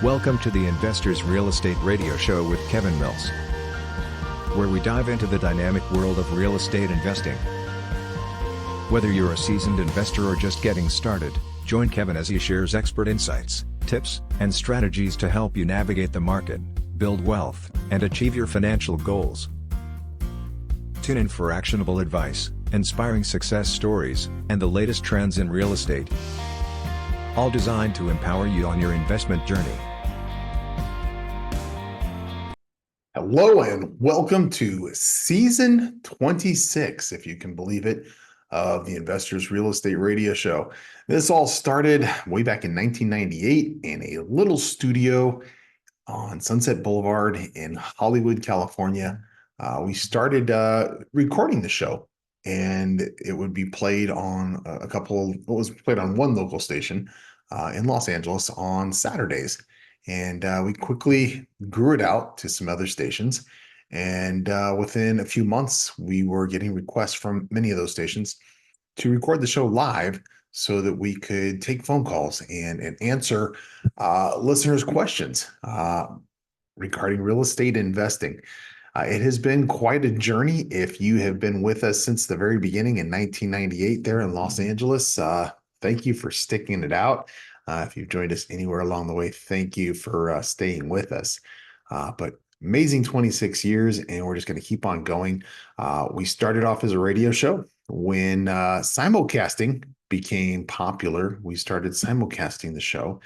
Welcome to the Investors Real Estate Radio Show with Kevin Mills, where we dive into the dynamic world of real estate investing. Whether you're a seasoned investor or just getting started, join Kevin as he shares expert insights, tips, and strategies to help you navigate the market, build wealth, and achieve your financial goals. Tune in for actionable advice, inspiring success stories, and the latest trends in real estate, all designed to empower you on your investment journey. Hello and welcome to season 26, if you can believe it, of the Investors Real Estate Radio Show. This all started way back in 1998 in a little studio on Sunset Boulevard in Hollywood, California. We started recording the show, and it would be played on one local station in Los Angeles on Saturdays. And we quickly grew it out to some other stations. And within a few months, we were getting requests from many of those stations to record the show live so that we could take phone calls and answer listeners' questions regarding real estate investing. It has been quite a journey. If you have been with us since the very beginning in 1998 there in Los Angeles, thank you for sticking it out. If you've joined us anywhere along the way, thank you for staying with us. But amazing 26 years, and we're just going to keep on going. We started off as a radio show. When simulcasting became popular, we started simulcasting the show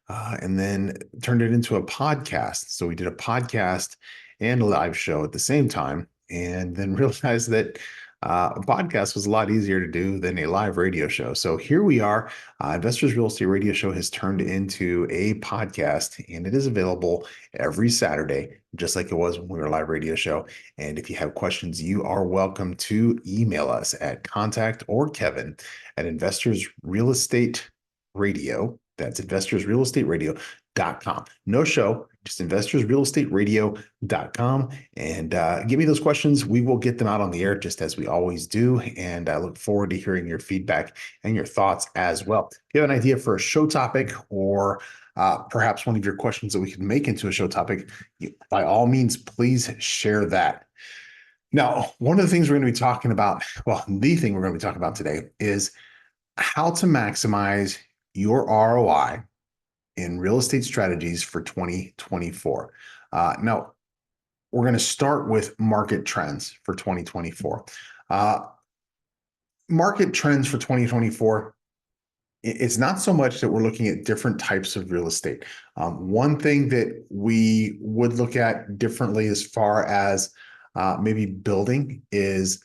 and then turned it into a podcast. So we did a podcast and a live show at the same time, and then realized that a podcast was a lot easier to do than a live radio show. So here we are. Investors Real Estate Radio Show has turned into a podcast, and it is available every Saturday, just like it was when we were a live radio show. And if you have questions, you are welcome to email us at contact or Kevin at Investors Real Estate Radio. That's investorsrealestateradio.com. No show, just investorsrealestateradio.com. And give me those questions. We will get them out on the air just as we always do. And I look forward to hearing your feedback and your thoughts as well. If you have an idea for a show topic or perhaps one of your questions that we can make into a show topic, by all means, please share that. Now, one of the things we're going to be talking about, the thing we're going to be talking about today is how to maximize your ROI in real estate strategies for 2024. Now, we're going to start with market trends for 2024. Market trends for 2024, it's not so much that we're looking at different types of real estate. One thing that we would look at differently as far as maybe building is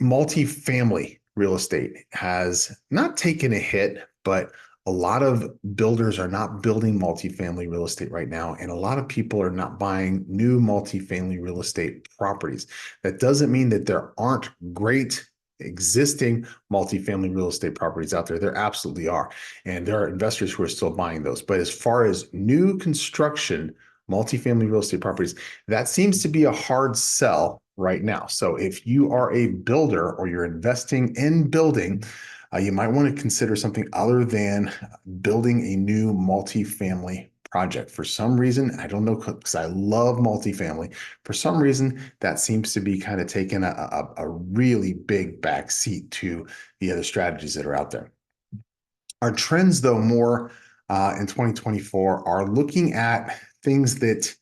multifamily real estate has not taken a hit, but a lot of builders are not building multifamily real estate right now, and a lot of people are not buying new multifamily real estate properties. That doesn't mean that there aren't great existing multifamily real estate properties out there. There absolutely are, and there are investors who are still buying those. But as far as new construction multifamily real estate properties, that seems to be a hard sell right now. So if you are a builder or you're investing in building, you might want to consider something other than building a new multifamily project. For some reason, I don't know, because I love multifamily. For some reason, that seems to be kind of taking a really big backseat to the other strategies that are out there. Our trends, though, more in 2024 are looking at things that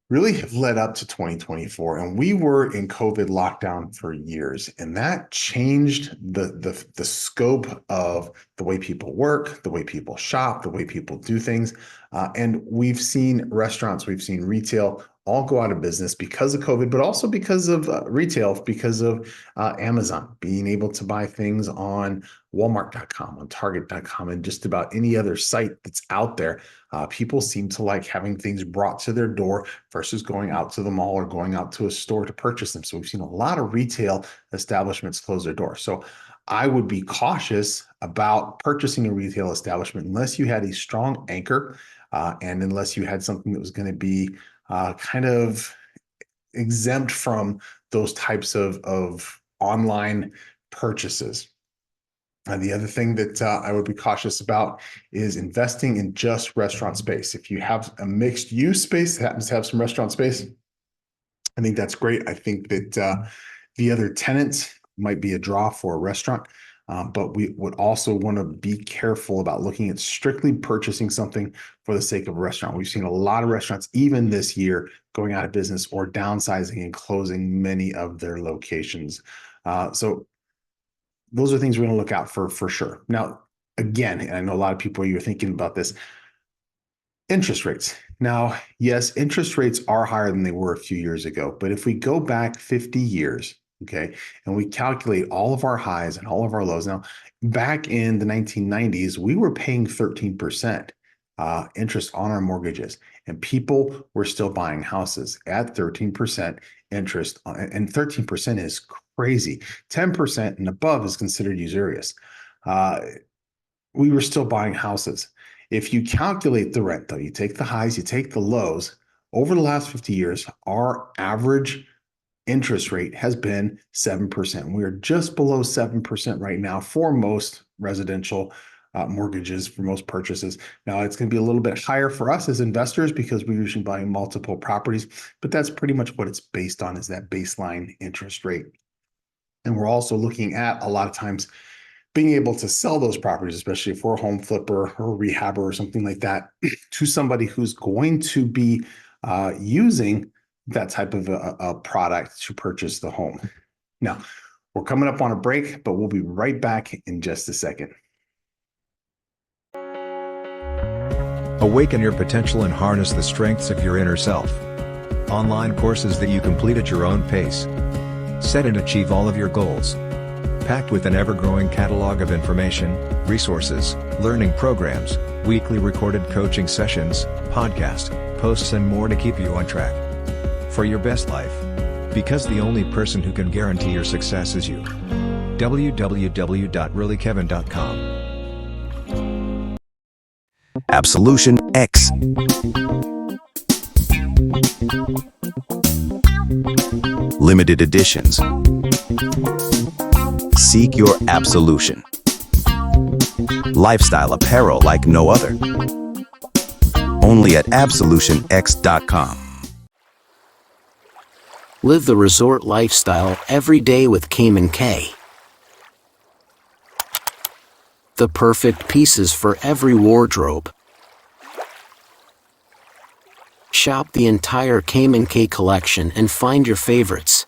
really have led up to 2024. And we were in COVID lockdown for years, and that changed the scope of the way people work, the way people shop, the way people do things. And we've seen restaurants, we've seen retail all go out of business because of COVID, but also because of retail, because of Amazon, being able to buy things on Walmart.com, on Target.com, and just about any other site that's out there. People seem to like having things brought to their door versus going out to the mall or going out to a store to purchase them. So we've seen a lot of retail establishments close their doors. So I would be cautious about purchasing a retail establishment unless you had a strong anchor and unless you had something that was going to be kind of exempt from those types of online purchases. The other thing that I would be cautious about is investing in just restaurant space. If you have a mixed use space that happens to have some restaurant space, I think that's great. I think that the other tenants might be a draw for a restaurant, but we would also want to be careful about looking at strictly purchasing something for the sake of a restaurant. We've seen a lot of restaurants, even this year, going out of business or downsizing and closing many of their locations. So those are things we're going to look out for sure. Now, again, and I know a lot of people, you're thinking about this, interest rates. Now, yes, interest rates are higher than they were a few years ago, but if we go back 50 years, okay, and we calculate all of our highs and all of our lows. Now, back in the 1990s, we were paying 13% interest on our mortgages, and people were still buying houses at 13% interest, and 13% is crazy. 10% and above is considered usurious. We were still buying houses. If you calculate the rent, though, you take the highs, you take the lows, over the last 50 years, our average interest rate has been 7%. We are just below 7% right now for most residential mortgages, for most purchases. Now, it's going to be a little bit higher for us as investors because we're usually buying multiple properties, but that's pretty much what it's based on, is that baseline interest rate. And we're also looking at, a lot of times, being able to sell those properties, especially for a home flipper or a rehabber or something like that, to somebody who's going to be using that type of a product to purchase the home. Now, we're coming up on a break, but we'll be right back in just a second. Awaken your potential and harness the strengths of your inner self. Online courses that you complete at your own pace. Set and achieve all of your goals. Packed with an ever-growing catalog of information, resources, learning programs, weekly recorded coaching sessions, podcast, posts and more to keep you on track for your best life. Because the only person who can guarantee your success is you. www.reallyKevin.com. Absolution X. Limited editions. Seek your absolution. Lifestyle apparel like no other. Only at absolutionx.com. Live the resort lifestyle every day with Cayman K. The perfect pieces for every wardrobe. Shop the entire Cayman K collection and find your favorites.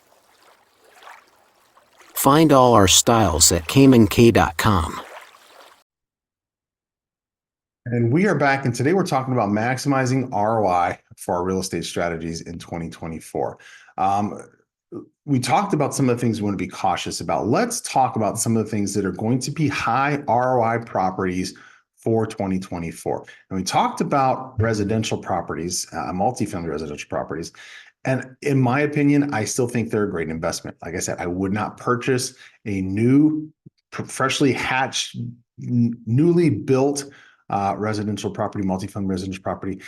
Find all our styles at caymank.com. And we are back, and today we're talking about maximizing ROI for our real estate strategies in 2024. We talked about some of the things we want to be cautious about. Let's talk about some of the things that are going to be high ROI properties for 2024. And we talked about residential properties, multifamily residential properties. And in my opinion, I still think they're a great investment. Like I said, I would not purchase a new, freshly hatched, newly built residential property, multifamily residential property,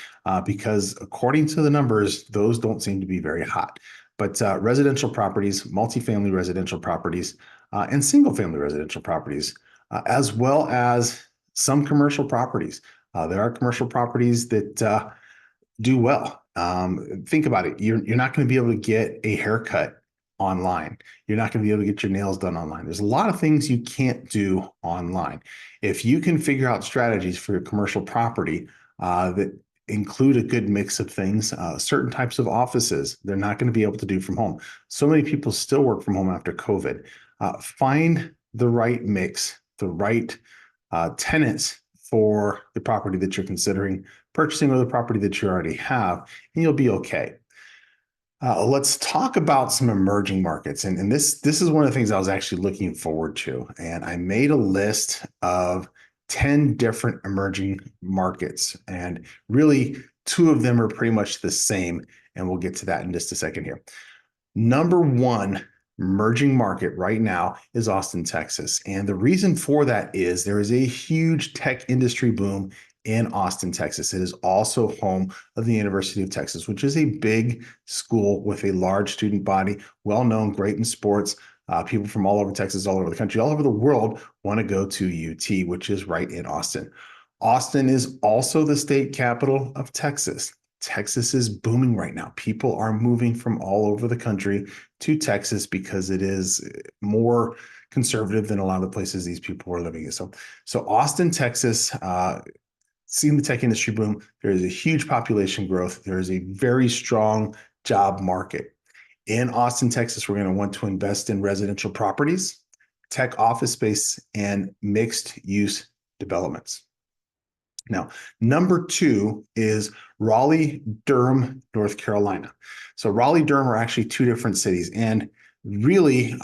because according to the numbers, those don't seem to be very hot. But residential properties, multifamily residential properties, and single family residential properties, as well as some commercial properties. There are commercial properties that do well. Think about it. You're not going to be able to get a haircut online. You're not going to be able to get your nails done online. There's a lot of things you can't do online. If you can figure out strategies for your commercial property that include a good mix of things, certain types of offices, they're not going to be able to do from home. So many people still work from home after COVID. Find the right mix, the right tenants for the property that you're considering purchasing or the property that you already have, and you'll be okay. Let's talk about some emerging markets. And this is one of the things I was actually looking forward to. And I made a list of 10 different emerging markets. And really, two of them are pretty much the same. And we'll get to that in just a second here. Number one emerging market right now is Austin, Texas. And the reason for that is there is a huge tech industry boom in Austin, Texas. It is also home of the University of Texas, which is a big school with a large student body, well-known, great in sports, People from all over Texas, all over the country, all over the world want to go to UT, which is right in Austin. Austin is also the state capital of Texas. Texas is booming right now. People are moving from all over the country to Texas because it is more conservative than a lot of the places these people were living in. So Austin, Texas, seeing the tech industry boom, there is a huge population growth. There is a very strong job market. In Austin, Texas, we're going to want to invest in residential properties, tech office space, and mixed use developments. Now, number 2 is Raleigh, Durham, North Carolina. So Raleigh, Durham are actually 2 different cities. And really,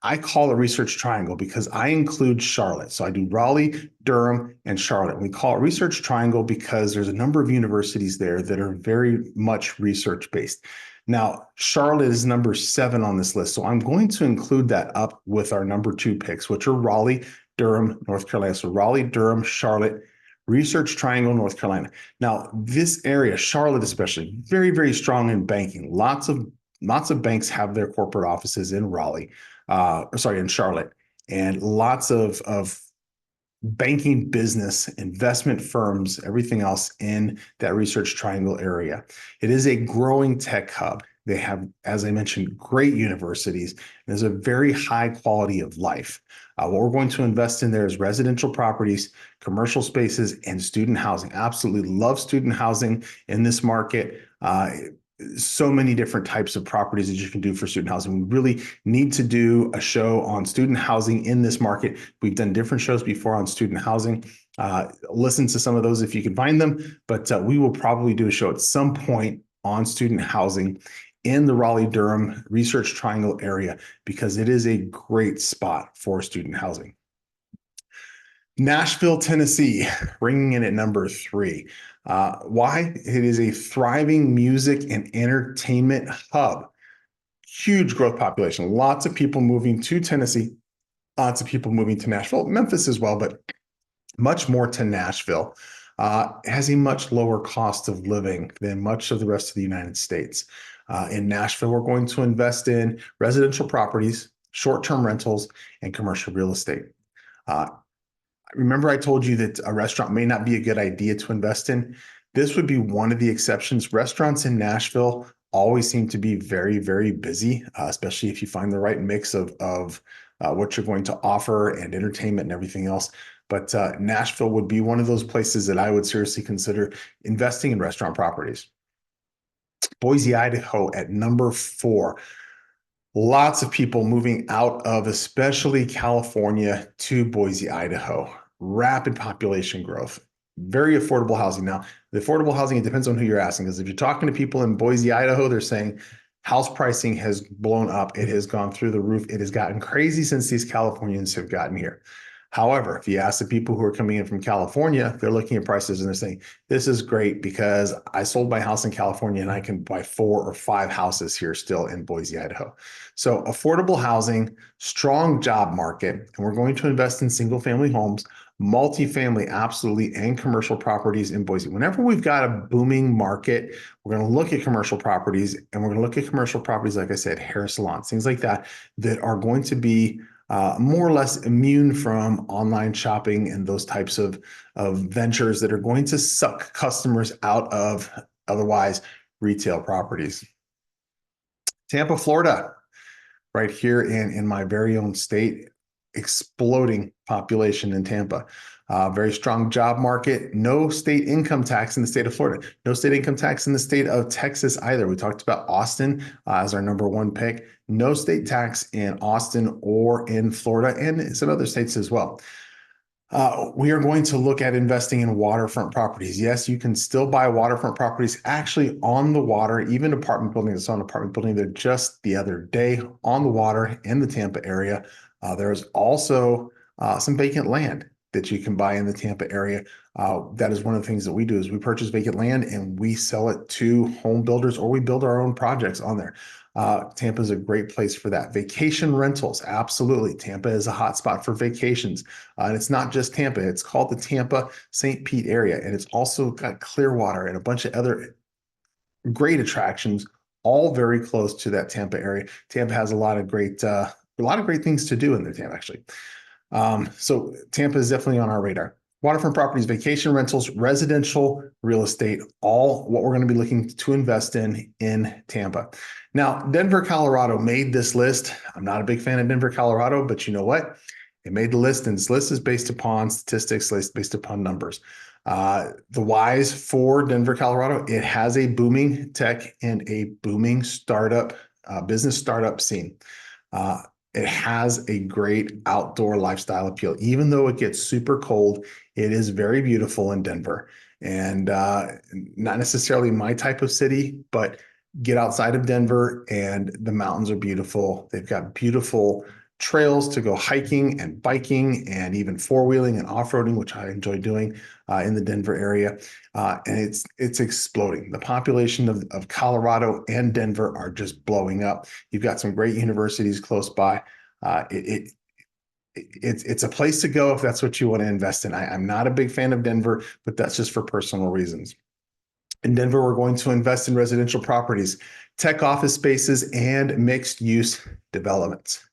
I call it Research Triangle because I include Charlotte. So I do Raleigh, Durham, and Charlotte. We call it Research Triangle because there's a number of universities there that are very much research-based. Now, Charlotte is number 7 on this list. So I'm going to include that up with our number 2 picks, which are Raleigh, Durham, North Carolina. So Raleigh, Durham, Charlotte, Research Triangle, North Carolina. Now, this area, Charlotte especially, very, very strong in banking. Lots of banks have their corporate offices in Raleigh, in Charlotte, and lots of banking business, investment firms, everything else in that Research Triangle area. It is a growing tech hub. They have, as I mentioned, great universities. There's a very high quality of life. What we're going to invest in there is residential properties, commercial spaces, and student housing. Absolutely love student housing in this market. So many different types of properties that you can do for student housing. We really need to do a show on student housing in this market. We've done different shows before on student housing. Listen to some of those if you can find them, but we will probably do a show at some point on student housing in the Raleigh-Durham Research Triangle area because it is a great spot for student housing. Nashville, Tennessee, ringing in at number 3. Why? It is a thriving music and entertainment hub. Huge growth population. Lots of people moving to Tennessee. Lots of people moving to Nashville, Memphis as well, but much more to Nashville. Has a much lower cost of living than much of the rest of the United States. In Nashville, we're going to invest in residential properties, short-term rentals, and commercial real estate. Remember I told you that a restaurant may not be a good idea to invest in? This would be one of the exceptions. Restaurants in Nashville always seem to be very, very busy, especially if you find the right mix of what you're going to offer and entertainment and everything else. But Nashville would be one of those places that I would seriously consider investing in restaurant properties. Boise, Idaho at number 4. Lots of people moving out of especially California to Boise, Idaho. Rapid population growth, very affordable housing. Now, the affordable housing, it depends on who you're asking, because if you're talking to people in Boise, Idaho, they're saying house pricing has blown up. It has gone through the roof. It has gotten crazy since these Californians have gotten here. However, if you ask the people who are coming in from California, they're looking at prices and they're saying, this is great because I sold my house in California and I can buy 4 or 5 houses here still in Boise, Idaho. So affordable housing, strong job market, and we're going to invest in single family homes, multifamily, absolutely, and commercial properties in Boise. Whenever we've got a booming market, we're going to look at commercial properties, and we're going to look at commercial properties, like I said, hair salons, things like that, that are going to be more or less immune from online shopping and those types of ventures that are going to suck customers out of otherwise retail properties. Tampa, Florida, right here in my very own state, exploding population in Tampa. Very strong job market. No state income tax in the state of Florida. No state income tax in the state of Texas either. We talked about Austin as our number 1 pick. No state tax in Austin or in Florida and some other states as well. We are going to look at investing in waterfront properties. Yes, you can still buy waterfront properties actually on the water, even apartment buildings. I saw an apartment building there just the other day on the water in the Tampa area. There's also some vacant land that you can buy in the Tampa area. That is one of the things that we do is we purchase vacant land and we sell it to home builders, or we build our own projects on there. Tampa is a great place for that. Vacation rentals, absolutely. Tampa is a hot spot for vacations. And it's not just Tampa. It's called the Tampa St. Pete area. And it's also got Clearwater and a bunch of other great attractions, all very close to that Tampa area. Tampa has a lot of great a lot of great things to do in the Tampa, actually. So Tampa is definitely on our radar. Waterfront properties, vacation rentals, residential real estate, all what we're going to be looking to invest in Tampa. Now, Denver, Colorado made this list. I'm not a big fan of Denver, Colorado, but you know what? It made the list, and this list is based upon statistics, based upon numbers. The whys for Denver, Colorado, it has a booming tech and a booming startup, business startup scene. It has a great outdoor lifestyle appeal. Even though it gets super cold, it is very beautiful in Denver. And not necessarily my type of city, but get outside of Denver and the mountains are beautiful. They've got beautiful trails to go hiking and biking and even four-wheeling and off-roading, which I enjoy doing in the Denver area. And it's exploding. The population of Colorado and Denver are just blowing up. You've got some great universities close by. It's a place to go if that's what you want to invest in. I'm not a big fan of Denver, but that's just for personal reasons. In Denver, we're going to invest in residential properties, tech office spaces, and mixed-use developments.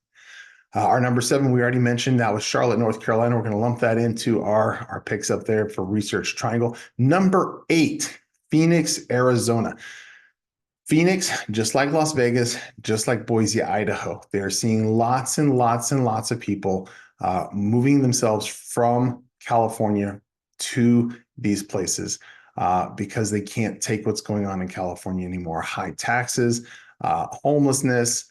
Our number 7, we already mentioned, that was Charlotte, North Carolina. We're going to lump that into our picks up there for Research Triangle. Number 8, Phoenix, Arizona. Phoenix, just like Las Vegas, just like Boise, Idaho, they're seeing lots and lots and lots of people moving themselves from California to these places because they can't take what's going on in California anymore. High taxes, homelessness,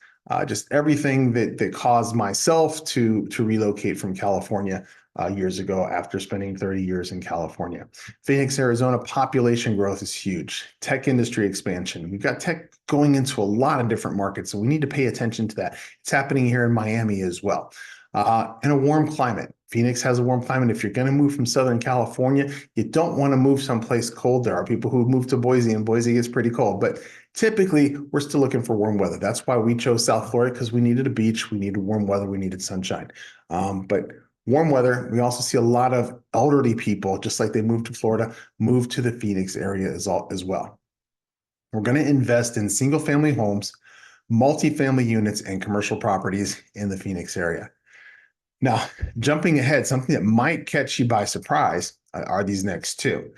just everything that caused myself to relocate from California years ago after spending 30 years in California. Phoenix, Arizona, population growth is huge. Tech industry expansion. We've got tech going into a lot of different markets, so we need to pay attention to that. It's happening here in Miami as well. In a warm climate. Phoenix has a warm climate. If you're going to move from Southern California, you don't want to move someplace cold. There are people who move to Boise, and Boise gets pretty cold, but typically we're still looking for warm weather. That's why we chose South Florida, because we needed a beach, we needed warm weather, we needed sunshine. But warm weather, we also see a lot of elderly people, just like they moved to Florida, move to the Phoenix area as well. We're going to invest in single family homes, multifamily units, and commercial properties in the Phoenix area. Now, jumping ahead, something that might catch you by surprise are these next two.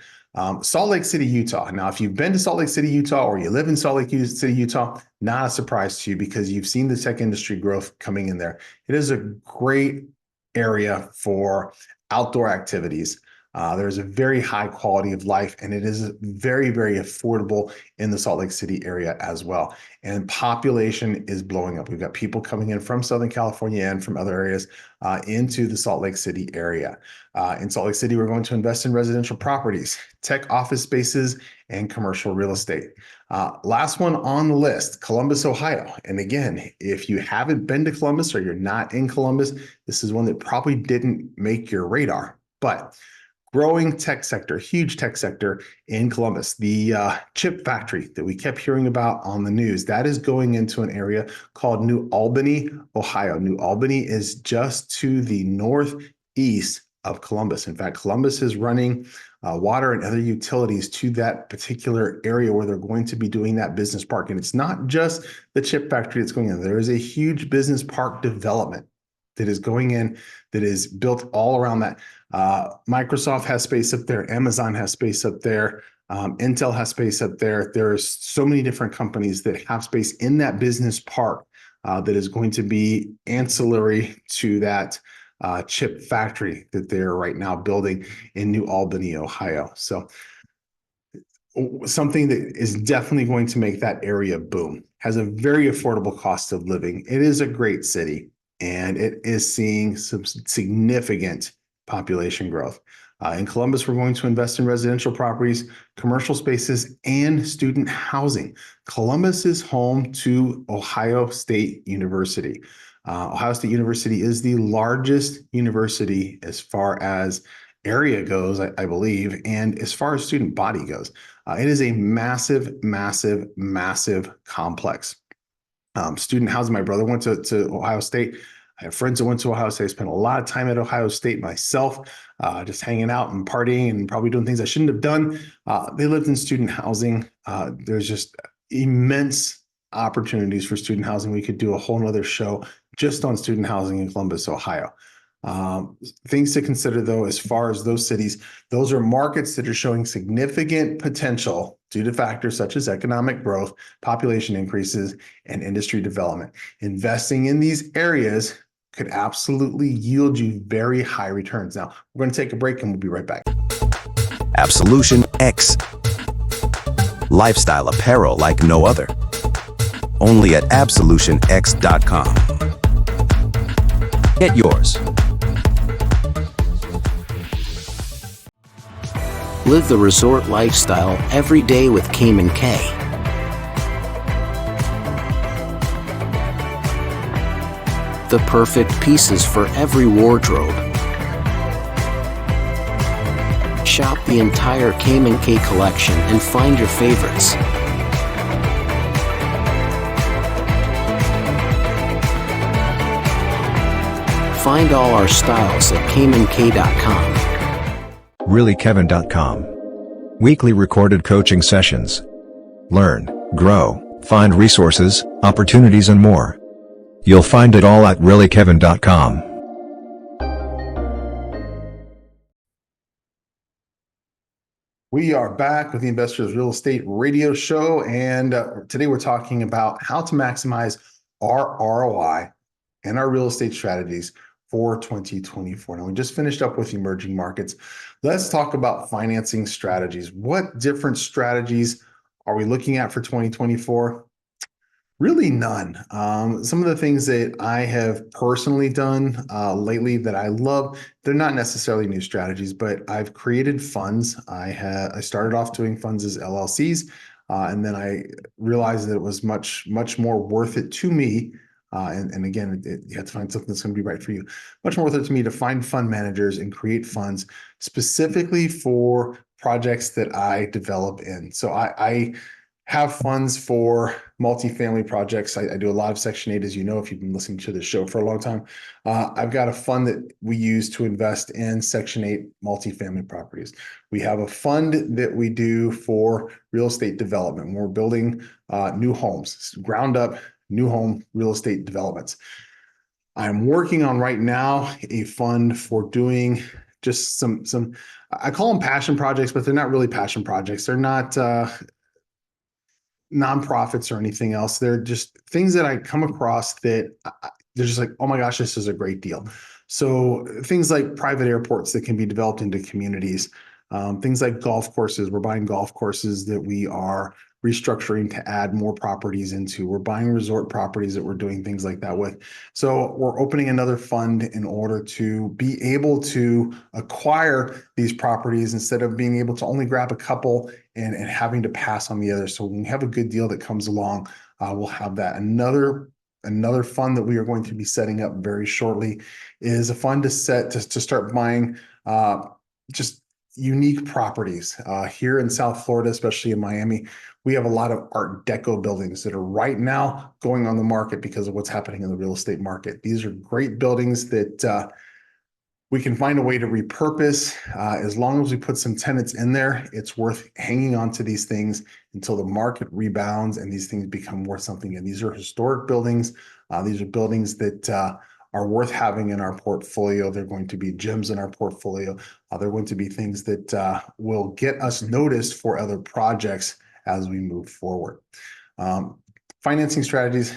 Salt Lake City, Utah. Now, if you've been to Salt Lake City, Utah, or you live in Salt Lake City, Utah, not a surprise to you because you've seen the tech industry growth coming in there. It is a great area for outdoor activities. There's a very high quality of life, and it is very, very affordable in the Salt Lake City area as well. And population is blowing up. We've got people coming in from Southern California and from other areas into the Salt Lake City area. In Salt Lake City, we're going to invest in residential properties, tech office spaces, and commercial real estate. Last one on the list, Columbus, Ohio. And again, if you haven't been to Columbus or you're not in Columbus, this is one that probably didn't make your radar. But growing tech sector, huge tech sector in Columbus. The chip factory that we kept hearing about on the news, that is going into an area called New Albany, Ohio. New Albany is just to the northeast of Columbus. In fact, Columbus is running water and other utilities to that particular area where they're going to be doing that business park. And it's not just the chip factory that's going in. There is a huge business park development that is going in, that is built all around that. Microsoft has space up there. Amazon has space up there. Intel has space up there. There's so many different companies that have space in that business park that is going to be ancillary to that chip factory that they're right now building in New Albany, Ohio. So something that is definitely going to make that area boom. Has a very affordable cost of living. It is a great city, and it is seeing some significant population growth. In Columbus, we're going to invest in residential properties, commercial spaces, and student housing. Columbus is home to Ohio State University. Ohio State University is the largest university as far as area goes, I believe, and as far as student body goes. It is a massive, massive, massive complex. Student housing, my brother went to Ohio State. I have friends that went to Ohio State. I spent a lot of time at Ohio State myself, just hanging out and partying and probably doing things I shouldn't have done. They lived in student housing. There's just immense opportunities for student housing. We could do a whole nother show just on student housing in Columbus, Ohio. Things to consider, though, as far as those cities, those are markets that are showing significant potential due to factors such as economic growth, population increases, and industry development. Investing in these areas could absolutely yield you very high returns. Now, we're going to take a break and we'll be right back. Absolution X. Lifestyle apparel like no other. Only at absolutionx.com. Get yours. Live the resort lifestyle every day with Cayman K. The perfect pieces for every wardrobe. Shop the entire Cayman K collection and find your favorites. Find all our styles at CaymanK.com. ReallyKevin.com. Weekly recorded coaching sessions. Learn, grow, find resources, opportunities and more. You'll find it all at ReallyKevin.com. We are back with the Investors Real Estate Radio Show, and today we're talking about how to maximize our ROI and our real estate strategies for 2024. Now, we just finished up with emerging markets. Let's talk about financing strategies. What different strategies are we looking at for 2024? Really none. Some of the things that I have personally done lately that I love, they're not necessarily new strategies, but I've created funds. I started off doing funds as LLCs, and then I realized that it was much more worth it to me. And again, you have to find something that's going to be right for you. Much more worth it to me to find fund managers and create funds specifically for projects that I develop in. So I have funds for multifamily projects. I do a lot of Section 8, as you know, if you've been listening to the show for a long time. I've got a fund that we use to invest in Section 8 multifamily properties. We have a fund that we do for real estate development. We're building new homes, ground up, new home real estate developments. I'm working on right now a fund for doing just some, I call them passion projects, but they're not really passion projects. They're not nonprofits or anything else. They're just things that I come across that they're just like, oh my gosh, this is a great deal. So things like private airports that can be developed into communities, things like golf courses. We're buying golf courses that we are restructuring to add more properties into. We're buying resort properties that we're doing things like that with. So we're opening another fund in order to be able to acquire these properties instead of being able to only grab a couple and having to pass on the others. So when we have a good deal that comes along, we'll have that. Another fund that we are going to be setting up very shortly is a fund to start buying just unique properties here in South Florida, especially in Miami. We have a lot of Art Deco buildings that are right now going on the market because of what's happening in the real estate market. These are great buildings that we can find a way to repurpose. As long as we put some tenants in there, it's worth hanging on to these things until the market rebounds and these things become worth something. And these are historic buildings. These are buildings that are worth having in our portfolio. They're going to be gems in our portfolio. They're going to be things that will get us noticed for other projects as we move forward. Financing strategies,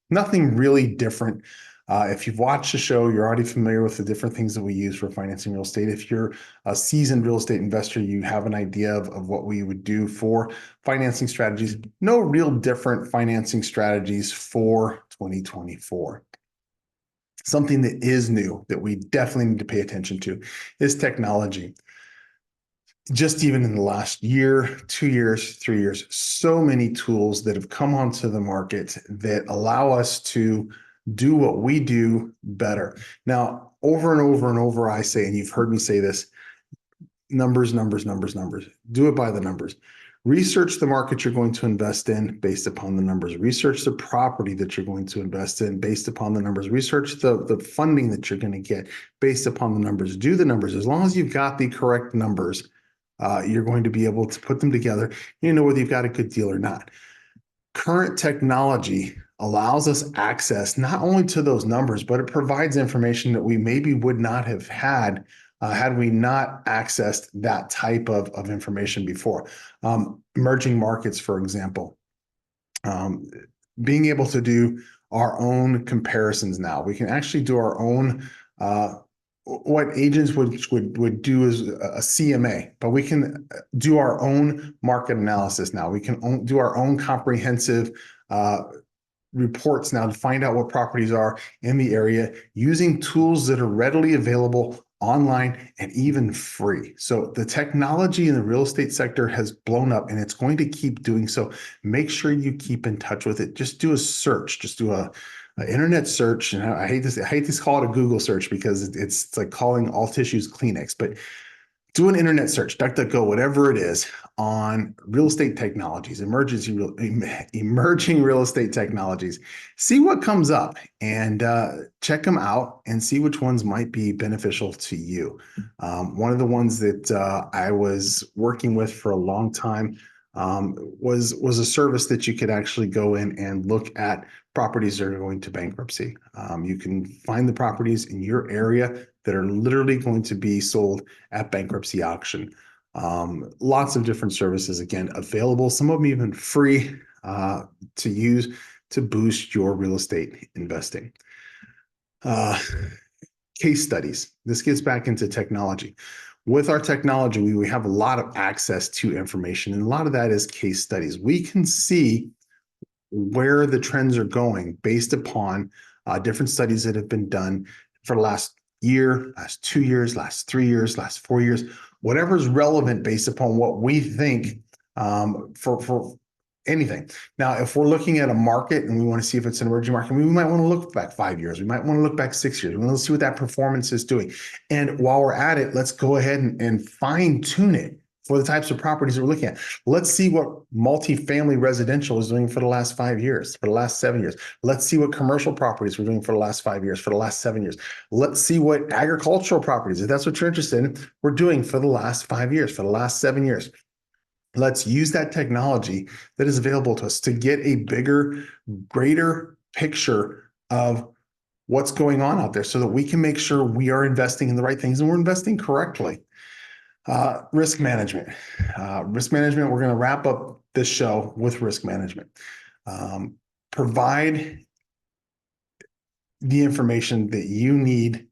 nothing really different. If you've watched the show, you're already familiar with the different things that we use for financing real estate. If you're a seasoned real estate investor, you have an idea of what we would do for financing strategies. No real different financing strategies for 2024. Something that is new that we definitely need to pay attention to is technology. Just even in the last year, 2 years, 3 years, so many tools that have come onto the market that allow us to do what we do better. Now, over and over and over, I say, and you've heard me say this, numbers. Do it by the numbers. Research the market you're going to invest in based upon the numbers. Research the property that you're going to invest in based upon the numbers. Research the funding that you're going to get based upon the numbers. Do the numbers. As long as you've got the correct numbers, you're going to be able to put them together. You know whether you've got a good deal or not. Current technology allows us access not only to those numbers, but it provides information that we maybe would not have had we not accessed that type of information before. Emerging markets, for example, being able to do our own comparisons now. We can actually do our own, what agents would do is a CMA, but we can do our own market analysis now. We can do our own comprehensive reports now to find out what properties are in the area using tools that are readily available online and even free. So the technology in the real estate sector has blown up, and it's going to keep doing so. Make sure you keep in touch with it. Just do a search. Just do an internet search. And I hate to call it a Google search because it's like calling all tissues Kleenex, but do an internet search, DuckDuckGo, whatever it is, on real estate technologies, emerging real estate technologies. See what comes up and check them out and see which ones might be beneficial to you. One of the ones that I was working with for a long time was a service that you could actually go in and look at properties that are going to bankruptcy. You can find the properties in your area that are literally going to be sold at bankruptcy auction. Lots of different services, again, available, some of them even free to use to boost your real estate investing. Case studies. This gets back into technology. With our technology, we have a lot of access to information, and a lot of that is case studies. We can see where the trends are going based upon different studies that have been done for the last year, last 2 years, last 3 years, last 4 years, whatever is relevant based upon what we think for anything. Now, if we're looking at a market and we want to see if it's an emerging market, we might want to look back 5 years. We might want to look back 6 years. We want to see what that performance is doing. And while we're at it, let's go ahead and fine tune it for the types of properties that we're looking at. Let's see what multifamily residential is doing for the last 5 years, for the last 7 years. Let's see what commercial properties we're doing for the last 5 years, for the last 7 years. Let's see what agricultural properties, if that's what you're interested in, we're doing for the last 5 years, for the last 7 years. Let's use that technology that is available to us to get a bigger, greater picture of what's going on out there so that we can make sure we are investing in the right things and we're investing correctly. Risk management. Risk management, we're going to wrap up this show with risk management. Provide the information that you need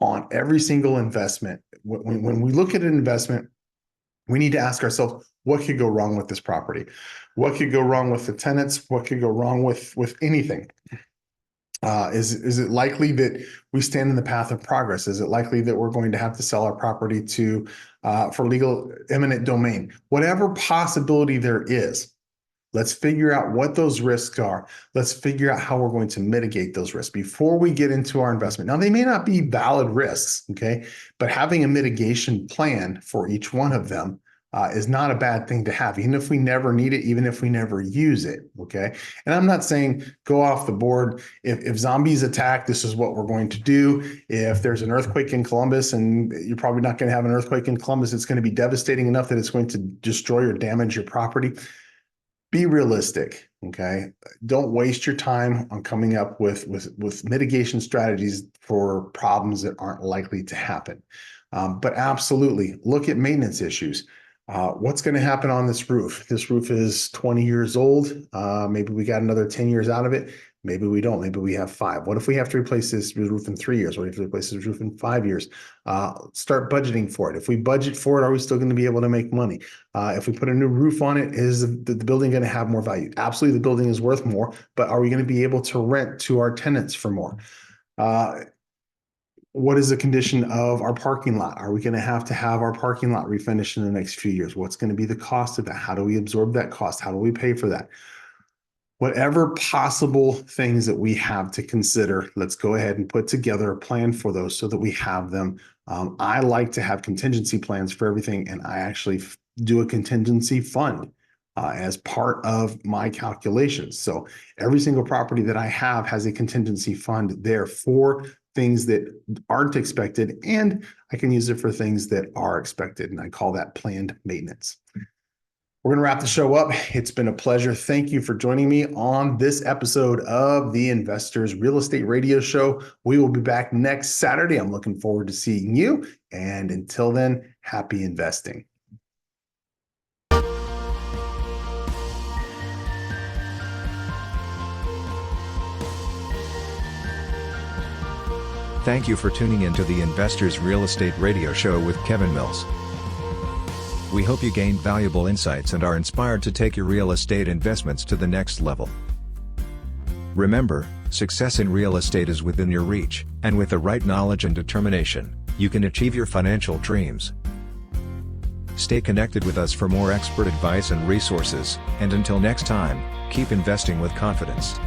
on every single investment. When we look at an investment, we need to ask ourselves, what could go wrong with this property? What could go wrong with the tenants? What could go wrong with anything? Is it likely that we stand in the path of progress? Is it likely that we're going to have to sell our property for legal eminent domain? Whatever possibility there is, let's figure out what those risks are. Let's figure out how we're going to mitigate those risks before we get into our investment. Now, they may not be valid risks, okay? But having a mitigation plan for each one of them is not a bad thing to have, even if we never need it, even if we never use it, okay? And I'm not saying go off the board. If zombies attack, this is what we're going to do. If there's an earthquake in Columbus, and you're probably not going to have an earthquake in Columbus, it's going to be devastating enough that it's going to destroy or damage your property. Be realistic, okay? Don't waste your time on coming up with mitigation strategies for problems that aren't likely to happen. But absolutely, look at maintenance issues. What's going to happen on this roof? This roof is 20 years old. Maybe we got another 10 years out of it. Maybe we don't. Maybe we have 5. What if we have to replace this roof in 3 years? What if we replace this roof in 5 years? Start budgeting for it. If we budget for it, are we still going to be able to make money? If we put a new roof on it, is the building going to have more value? Absolutely, the building is worth more, but are we going to be able to rent to our tenants for more? What is the condition of our parking lot? Are we going to have our parking lot refinished in the next few years? What's going to be the cost of that? How do we absorb that cost? How do we pay for that? Whatever possible things that we have to consider, let's go ahead and put together a plan for those so that we have them. I like to have contingency plans for everything, and I actually do a contingency fund as part of my calculations. So every single property that I have has a contingency fund there for things that aren't expected, and I can use it for things that are expected, and I call that planned maintenance. We're going to wrap the show up. It's been a pleasure. Thank you for joining me on this episode of the Investors Real Estate Radio Show. We will be back next Saturday. I'm looking forward to seeing you. And until then, happy investing. Thank you for tuning in to the Investors Real Estate Radio Show with Kevin Mills. We hope you gained valuable insights and are inspired to take your real estate investments to the next level. Remember, success in real estate is within your reach, and with the right knowledge and determination, you can achieve your financial dreams. Stay connected with us for more expert advice and resources, and until next time, keep investing with confidence.